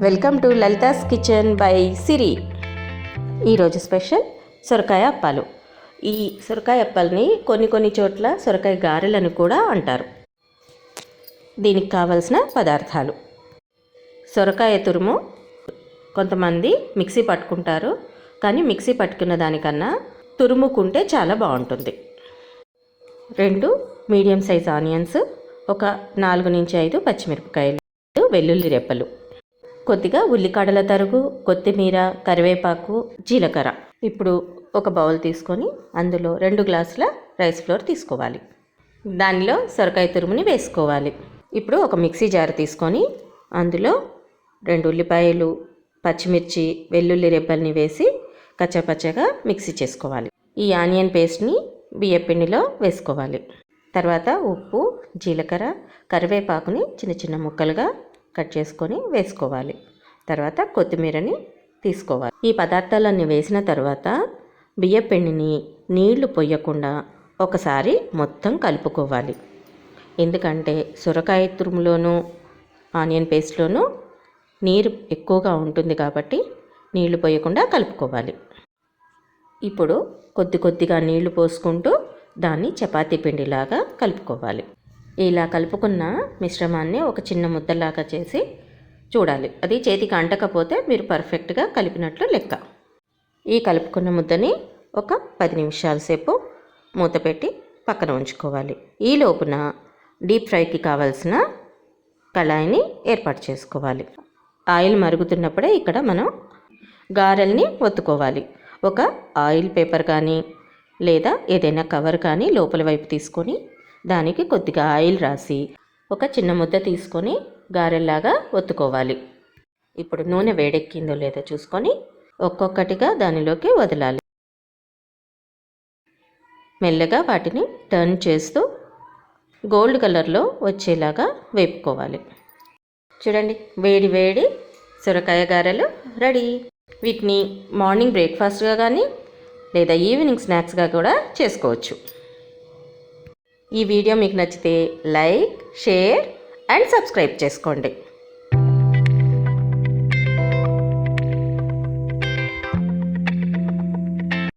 Welcome to Lalitha's kitchen by Siri. ఈరోజు special సొరకాయ అప్పాలు. ఈ సొరకాయ అప్పాలని కొన్ని చోట్ల సొరకాయ గారెలను కూడా అంటారు. దీనికి కావలసిన పదార్థాలు: సొరకాయ తురుము. కొంతమంది మిక్సీ పట్టుకుంటారు, కానీ మిక్సీ పట్టుకున్న దానికన్నా తురుముకుంటే చాలా బాగుంటుంది. 2 మీడియం సైజ్ ఆనియన్స్, ఒక 4 నుంచి 5 పచ్చిమిరపకాయలు, వెల్లుల్లి రెప్పలు, కొద్దిగా ఉల్లికాడల తరుగు, కొత్తిమీర, కరివేపాకు, జీలకర్ర. ఇప్పుడు ఒక బౌల్ తీసుకొని అందులో 2 గ్లాసుల రైస్ ఫ్లోర్ తీసుకోవాలి. దానిలో సొరకాయ తురుముని వేసుకోవాలి. ఇప్పుడు ఒక మిక్సీ జార్ తీసుకొని అందులో 2 ఉల్లిపాయలు, పచ్చిమిర్చి, వెల్లుల్లి రెబ్బల్ని వేసి కచ్చాపచ్చగా మిక్సీ చేసుకోవాలి. ఈ ఆనియన్ పేస్ట్ని బియ్యపిండిలో వేసుకోవాలి. తర్వాత ఉప్పు, జీలకర్ర, కరివేపాకుని చిన్న ముక్కలుగా కట్ చేసుకొని వేసుకోవాలి. తర్వాత కొత్తిమీరని తీసుకోవాలి. ఈ పదార్థాలన్నీ వేసిన తర్వాత బియ్యపిండిని నీళ్లు పొయ్యకుండా ఒకసారి మొత్తం కలుపుకోవాలి. ఎందుకంటే సొరకాయ తురుములోనూ ఆనియన్ పేస్ట్లోనూ నీరు ఎక్కువగా ఉంటుంది కాబట్టి నీళ్లు పోయకుండా కలుపుకోవాలి. ఇప్పుడు కొద్దిగా నీళ్లు పోసుకుంటూ దాన్ని చపాతీ పిండిలాగా కలుపుకోవాలి. ఇలా కలుపుకున్న మిశ్రమాన్ని ఒక చిన్న ముద్దలాగా చేసి చూడాలి. అది చేతికి అంటకపోతే మీరు పర్ఫెక్ట్గా కలిపినట్లు లెక్క. ఈ కలుపుకున్న ముద్దని ఒక 10 నిమిషాల సేపు మూత పెట్టి పక్కన ఉంచుకోవాలి. ఈ లోపున డీప్ ఫ్రైకి కావాల్సిన కళాయిని ఏర్పాటు చేసుకోవాలి. ఆయిల్ మరుగుతున్నప్పుడే ఇక్కడ మనం గారెల్ని ఒత్తుకోవాలి. ఒక ఆయిల్ పేపర్ కానీ లేదా ఏదైనా కవర్ కానీ లోపల వైపు తీసుకొని దానికి కొద్దిగా ఆయిల్ రాసి ఒక చిన్న ముద్ద తీసుకొని గారెల్లాగా ఒత్తుకోవాలి. ఇప్పుడు నూనె వేడెక్కిందో లేదో చూసుకొని ఒక్కొక్కటిగా దానిలోకి వదలాలి. మెల్లగా వాటిని టర్న్ చేస్తూ గోల్డ్ కలర్లో వచ్చేలాగా వేపుకోవాలి. చూడండి, వేడి సొరకాయ గారెలు రెడీ. వీటిని మార్నింగ్ బ్రేక్ఫాస్ట్గా కానీ లేదా ఈవినింగ్ స్నాక్స్గా కూడా చేసుకోవచ్చు. ఈ వీడియో మీకు నచ్చితే లైక్, షేర్ అండ్ సబ్స్క్రైబ్ చేసుకోండి.